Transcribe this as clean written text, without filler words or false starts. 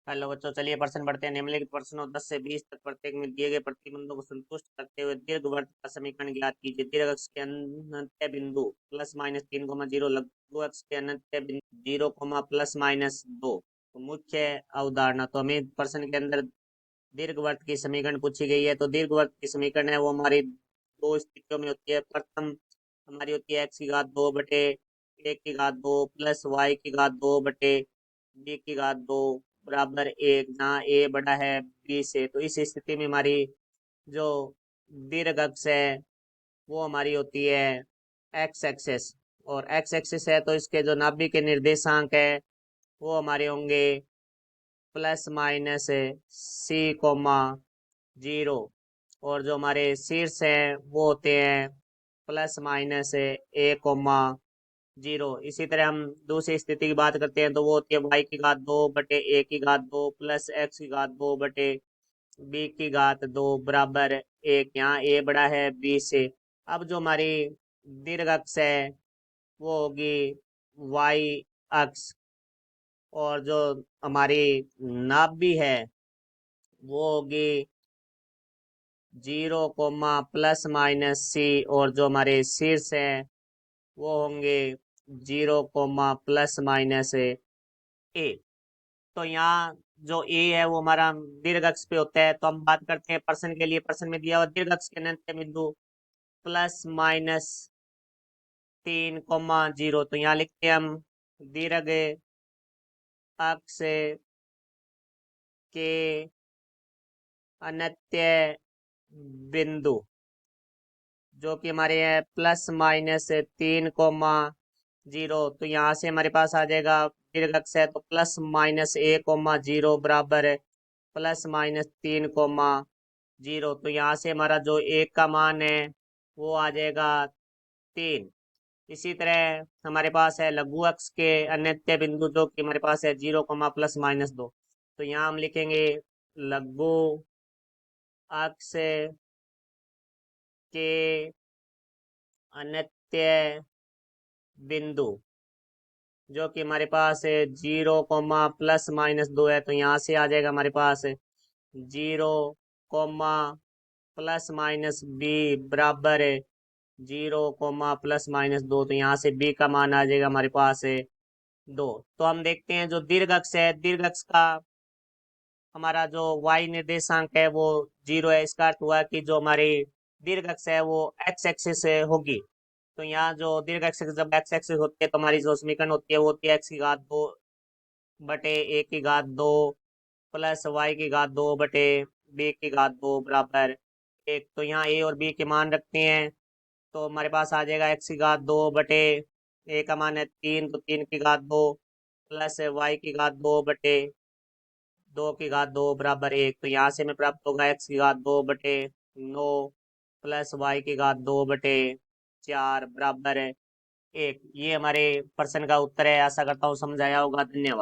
Hello बच्चों, चलिए प्रश्न बढ़ते हैं। निम्नलिखित प्रश्नों 10 से 20 तक प्रत्येक में दिए गए प्रतिबंधों को संतुष्ट करते हुए दीर्घवृत्त का समीकरण ज्ञात कीजिए। दीर्घ अक्ष के अनंत बिंदु +-3,0, लघु अक्ष के अनंत बिंदु 0, +-2। तो मुख्य अवधारणा, तो हमें प्रश्न के अंदर दीर्घवृत्त की समीकरण पूछी गई है। तो दीर्घवृत्त की समीकरण है वो हमारी दो स्थितियों में होती है। प्रथम हमारी होती है x⁻²/a⁻² प्लस y⁻²/b⁻², बराबर 1, जहाँ ए बड़ा है बी से। तो इस स्थिति में हमारी जो दीर्घ अक्ष है वो हमारी होती है एक्स एक्सेस। और एक्स एक्सेस है तो इसके जो नाभि के निर्देशांक है वो हमारे होंगे +-c, 0। और जो हमारे शीर्ष हैं वो होते हैं +-a, 0। इसी तरह हम दूसरी स्थिति की बात करते हैं तो वो होती है y⁻²/a⁻² प्लस x⁻² बटे b⁻², बराबर 1। यहाँ a बड़ा है b से। अब जो हमारी दीर्घ अक्ष है वो होगी y अक्ष, और जो हमारी नाभि है वो होगी 0, +-c। और जो हमारे शीर्ष हैं वो होंगे 0, +-a। तो यहाँ जो ए है वो हमारा दीर्घ अक्ष पे होता है। तो हम बात करते हैं प्रश्न के लिए। प्रश्न में दिया हुआ दीर्घ अक्ष के अनंत बिंदु +-3, 0। तो यहाँ लिखते हैं हम दीर्घ अक्ष के अनंत बिंदु जो कि हमारे हैं +-3, 0। तो यहाँ से हमारे पास आ जाएगा दीर्घ अक्ष है तो +-a, 0 बराबर +-3, 0। तो यहाँ से हमारा जो एक का मान है वो आ जाएगा 3। इसी तरह हमारे पास है लघु अक्ष के अनंत बिंदु जो कि हमारे पास है 0, +-2। तो यहाँ हम लिखेंगे लघु अक्ष के अनंत बिंदु जो कि हमारे पास है 0, +-2 है। तो यहाँ से आ जाएगा हमारे पास 0, +-b बराबर 0, +-2। तो यहाँ से b का मान आ जाएगा हमारे पास 2। तो हम देखते हैं जो दीर्घ अक्ष है, दीर्घ अक्ष का हमारा जो y निर्देशांक है वो 0 है। इसका अर्थ हुआ कि जो हमारी दीर्घ अक्ष है वो x एक्सिस होगी। तो यहाँ जो दीर्घ अक्ष जब x एक्सिस होती है तो हमारी जो समीकरण होती है वो होती है x⁻² बटे a⁻² प्लस y⁻² बटे b⁻², बराबर 1। तो यहाँ a और b के मान रखते हैं तो हमारे पास आ जाएगा x⁻² बटे a का मान है 3, तो 3⁻² प्लस y⁻² बटे 2⁻², बराबर 1। तो यहाँ से हमें प्राप्त होगा x⁻² बटे 9 प्लस y⁻² बटे 4, बराबर 1। ये हमारे प्रश्न का उत्तर है। आशा करता हूँ समझ आया होगा। धन्यवाद।